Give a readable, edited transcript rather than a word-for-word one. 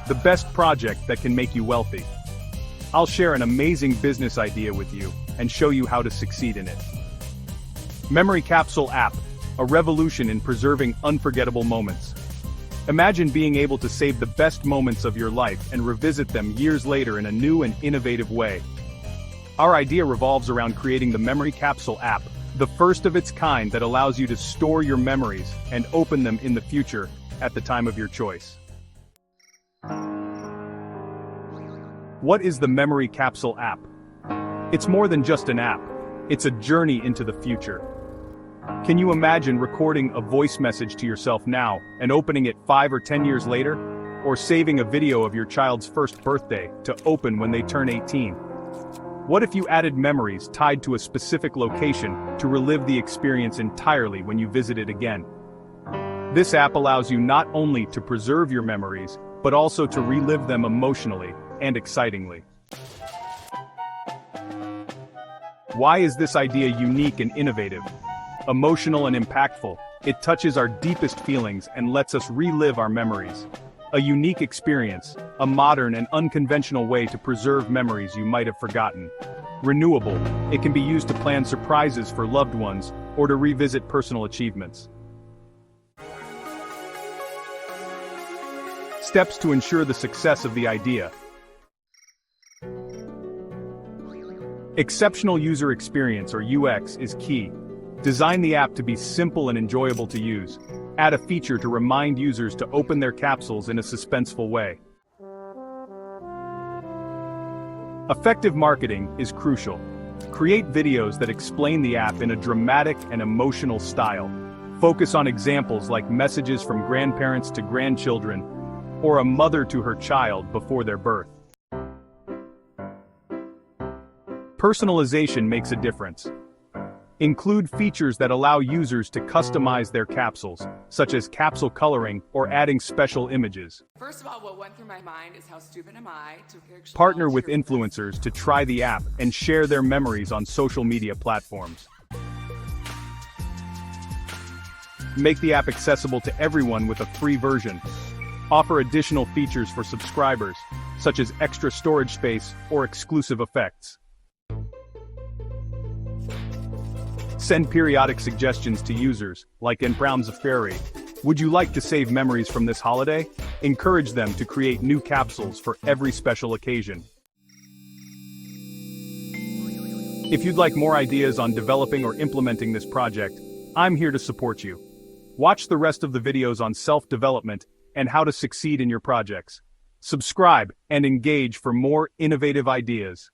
the best project that can make you wealthy. I'll share an amazing business idea with you and show you how to succeed in it. Memory Capsule App, a revolution in preserving unforgettable moments. Imagine being able to save the best moments of your life and revisit them years later in a new and innovative way. Our idea revolves around creating the Memory Capsule App, the first of its kind that allows you to store your memories and open them in the future at the time of your choice. What is the Memory Capsule App? It's more than just an app. It's a journey into the future. Can you imagine recording a voice message to yourself now and opening it 5 or 10 years later? Or saving a video of your child's first birthday to open when they turn 18? What if you added memories tied to a specific location to relive the experience entirely when you visit it again? This app allows you not only to preserve your memories, but also to relive them emotionally and excitingly. Why is this idea unique and innovative? Emotional and impactful, it touches our deepest feelings and lets us relive our memories. A unique experience, a modern and unconventional way to preserve memories you might have forgotten. Renewable, it can be used to plan surprises for loved ones or to revisit personal achievements. Steps to ensure the success of the idea. Exceptional user experience, or UX, is key. Design the app to be simple and enjoyable to use. Add a feature to remind users to open their capsules in a suspenseful way. Effective marketing is crucial. Create videos that explain the app in a dramatic and emotional style. Focus on examples like messages from grandparents to grandchildren, or a mother to her child before their birth. Personalization makes a difference. Include features that allow users to customize their capsules, such as capsule coloring or adding special images. First of all, what went through my mind is how stupid am I to picture. Partner with influencers to try the app and share their memories on social media platforms. Make the app accessible to everyone with a free version. Offer additional features for subscribers, such as extra storage space or exclusive effects. Send periodic suggestions to users, like Enpram Zafari. Would you like to save memories from this holiday? Encourage them to create new capsules for every special occasion. If you'd like more ideas on developing or implementing this project, I'm here to support you. Watch the rest of the videos on self-development and how to succeed in your projects. Subscribe and engage for more innovative ideas.